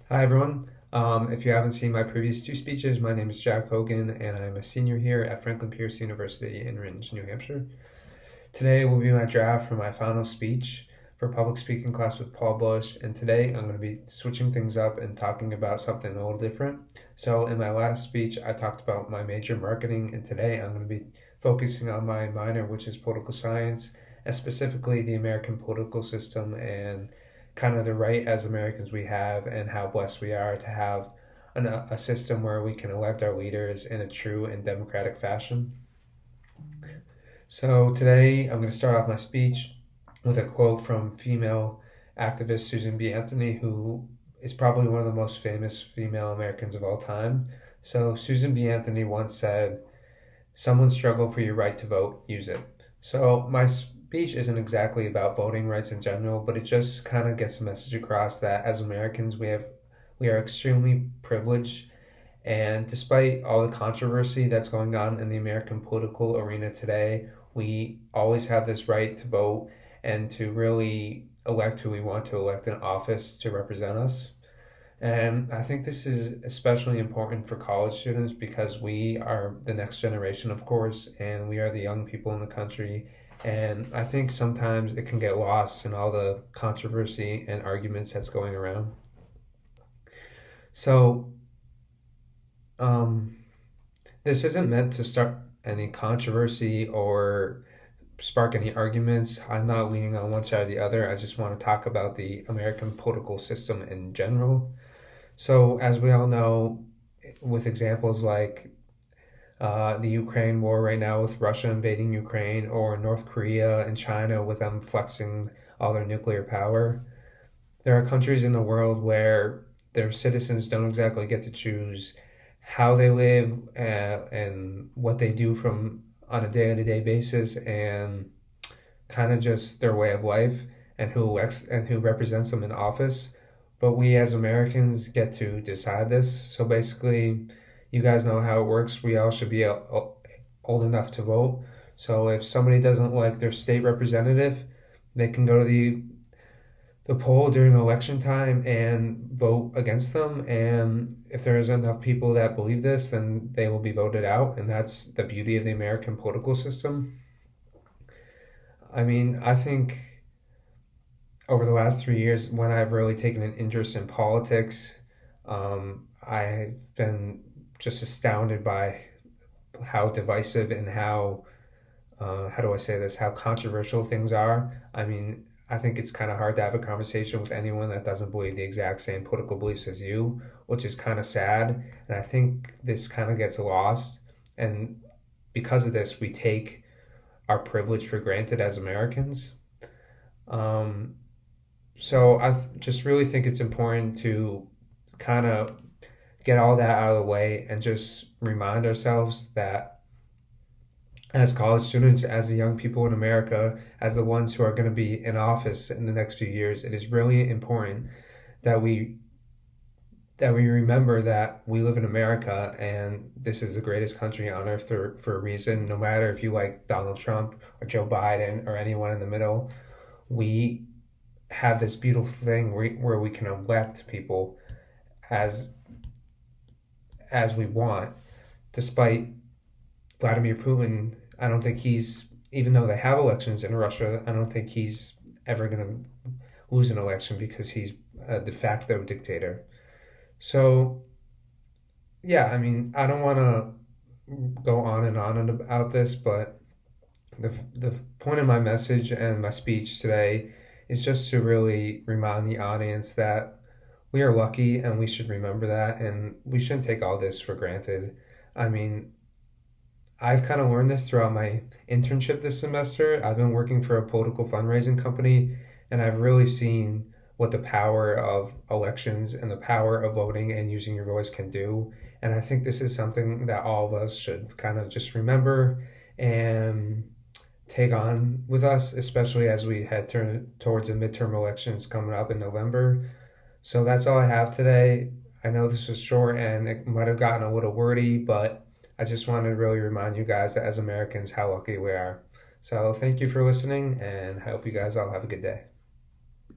Hi, everyone. If you haven't seen my previous two speeches, my name is Jack Hogan, and I'm a senior here at Franklin Pierce University in Rindge, New Hampshire. Today will be my draft for my final speech for public speaking class with Paul Bush, and today I'm going to be switching things up and talking about something a little different. So, in my last speech, I talked about my major marketing, and today I'm going to be focusing on my minor, which is political science, and specifically the American political system and kind of the right as Americans we have, and how blessed we are to have a system where we can elect our leaders in a true and democratic fashion. So today I'm going to start off my speech with a quote from female activist Susan B. Anthony, who is probably one of the most famous female Americans of all time. So Susan B. Anthony once said, "Someone struggle for your right to vote, use it." So my speech isn't exactly about voting rights in general, but it just kind of gets a message across that as Americans we are extremely privileged, and despite all the controversy that's going on in the American political arena today, we always have this right to vote and to really elect who we want to elect in office to represent us. And I think this is especially important for college students because we are the next generation, of course, and we are the young people in the country. And I think sometimes it can get lost in all the controversy and arguments that's going around. So, um, this isn't meant to start any controversy or spark any arguments. I'm not leaning on one side or the other. I just want to talk about the American political system in general. So, as we all know, with examples like the Ukraine war right now with Russia invading Ukraine, or North Korea and China with them flexing all their nuclear power, there are countries in the world where their citizens don't exactly get to choose how they live and what they do from on a day-to-day basis, and kind of just their way of life and who elects and who represents them in office. But we as Americans get to decide this. So basically, you guys know how it works. We all should be old enough to vote. So if somebody doesn't like their state representative, they can go to the poll during election time and vote against them. And if there's enough people that believe this, then they will be voted out. And that's the beauty of the American political system. I mean, I think over the last 3 years, when I've really taken an interest in politics, I've been just astounded by how divisive and how do I say this, how controversial things are. I mean, I think it's kind of hard to have a conversation with anyone that doesn't believe the exact same political beliefs as you, which is kind of sad. And I think this kind of gets lost. And because of this, we take our privilege for granted as Americans. Um, so just really think it's important to kind of get all that out of the way and just remind ourselves that as college students, as the young people in America, as the ones who are going to be in office in the next few years, it is really important that we remember that we live in America and this is the greatest country on earth for a reason. No matter if you like Donald Trump or Joe Biden or anyone in the middle, we have this beautiful thing where we can elect people as we want, despite Vladimir Putin. I don't think he's, even though they have elections in Russia, I don't think he's ever going to lose an election because he's a de facto dictator. So, yeah, I mean, I don't want to go on and on about this, but the point of my message and my speech today is just to really remind the audience that we are lucky and we should remember that, and we shouldn't take all this for granted. I mean, I've kind of learned this throughout my internship this semester. I've been working for a political fundraising company, and I've really seen what the power of elections and the power of voting and using your voice can do. And I think this is something that all of us should kind of just remember and take on with us, especially as we head towards the midterm elections coming up in November. So that's all I have today. I know this was short and it might have gotten a little wordy, but I just wanted to really remind you guys that as Americans, how lucky we are. So thank you for listening, and I hope you guys all have a good day.